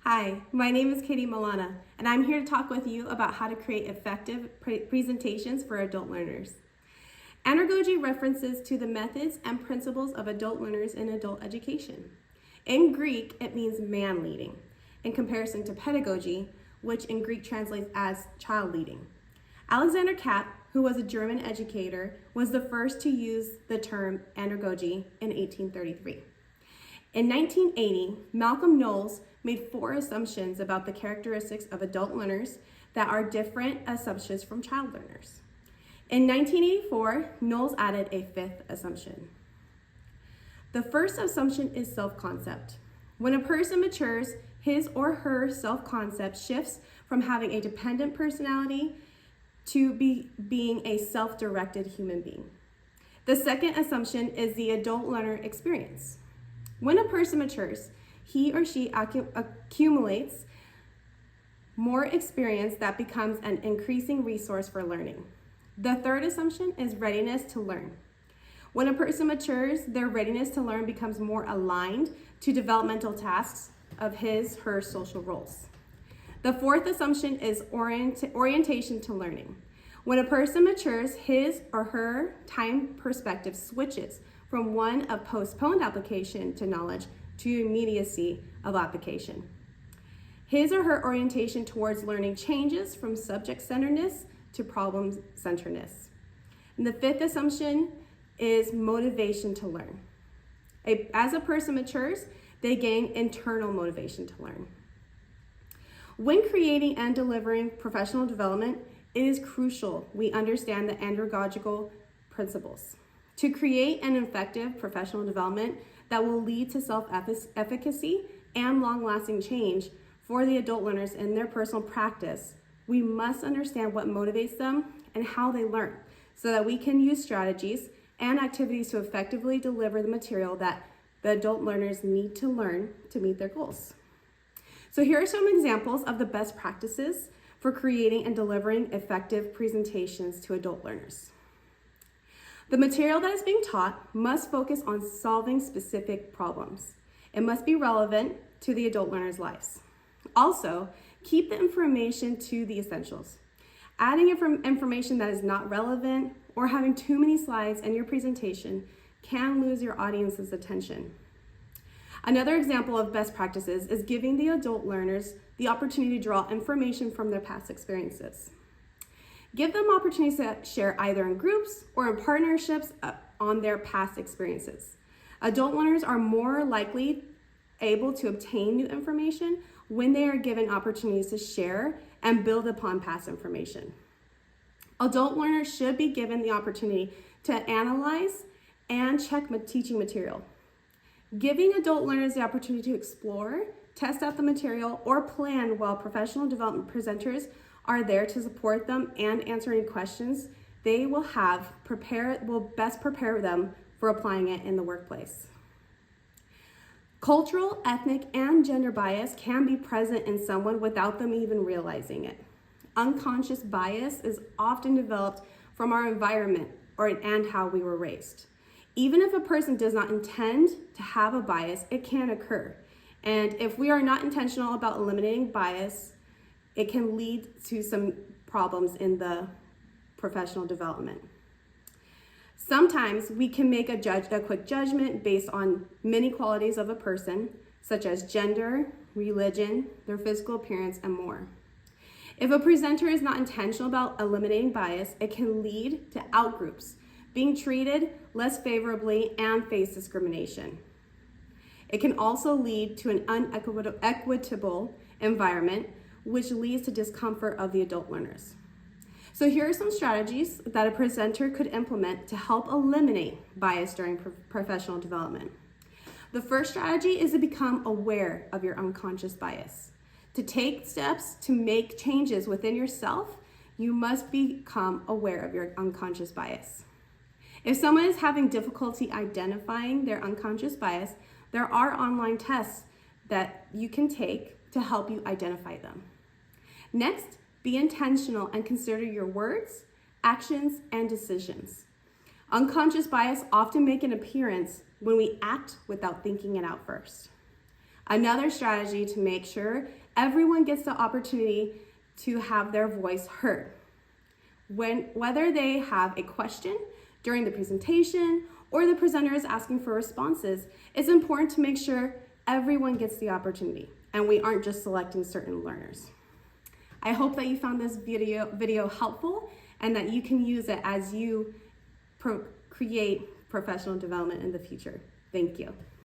Hi, my name is Katie Milana, and I'm here to talk with you about how to create effective presentations for adult learners. Andragogy references to the methods and principles of adult learners in adult education. In Greek, it means man leading, in comparison to pedagogy, which in Greek translates as child leading. Alexander Kapp, who was a German educator, was the first to use the term andragogy in 1833. In 1980, Malcolm Knowles made 4 assumptions about the characteristics of adult learners that are different assumptions from child learners. In 1984, Knowles added a 5th assumption. The first assumption is self-concept. When a person matures, his or her self-concept shifts from having a dependent personality to being a self-directed human being. The second assumption is the adult learner experience. When a person matures, he or she accumulates more experience that becomes an increasing resource for learning. The third assumption is readiness to learn. When a person matures, their readiness to learn becomes more aligned to developmental tasks of his/her social roles. The fourth assumption is orientation to learning. When a person matures, his or her time perspective switches from one of postponed application to knowledge to immediacy of application. His or her orientation towards learning changes from subject-centeredness to problem-centeredness. And the fifth assumption is motivation to learn. As a person matures, they gain internal motivation to learn. When creating and delivering professional development, it is crucial we understand the andragogical principles. To create an effective professional development that will lead to self-efficacy and long-lasting change for the adult learners in their personal practice, we must understand what motivates them and how they learn so that we can use strategies and activities to effectively deliver the material that the adult learners need to learn to meet their goals. So here are some examples of the best practices for creating and delivering effective presentations to adult learners. The material that is being taught must focus on solving specific problems. It must be relevant to the adult learners' lives. Also, keep the information to the essentials. Adding information that is not relevant or having too many slides in your presentation can lose your audience's attention. Another example of best practices is giving the adult learners the opportunity to draw information from their past experiences. Give them opportunities to share either in groups or in partnerships on their past experiences. Adult learners are more likely able to obtain new information when they are given opportunities to share and build upon past information. Adult learners should be given the opportunity to analyze and check teaching material. Giving adult learners the opportunity to explore, test out the material, or plan while professional development presenters are there to support them and answer any questions they will have will best prepare them for applying it in the workplace. Cultural, ethnic, and gender bias can be present in someone without them even realizing it. Unconscious bias is often developed from our environment and how we were raised. Even if a person does not intend to have a bias, it can occur. And if we are not intentional about eliminating bias, it can lead to some problems in the professional development. Sometimes we can make a quick judgment based on many qualities of a person, such as gender, religion, their physical appearance, and more. If a presenter is not intentional about eliminating bias, it can lead to outgroups, being treated less favorably, and face discrimination. It can also lead to an unequitable environment, which leads to discomfort of the adult learners. So here are some strategies that a presenter could implement to help eliminate bias during professional development. The first strategy is to become aware of your unconscious bias. To take steps to make changes within yourself, you must become aware of your unconscious bias. If someone is having difficulty identifying their unconscious bias, there are online tests that you can take to help you identify them. Next, be intentional and consider your words, actions, and decisions. Unconscious bias often make an appearance when we act without thinking it out first. Another strategy to make sure everyone gets the opportunity to have their voice heard. Whether they have a question during the presentation or the presenter is asking for responses, it's important to make sure everyone gets the opportunity and we aren't just selecting certain learners. I hope that you found this video helpful and that you can use it as you create professional development in the future. Thank you.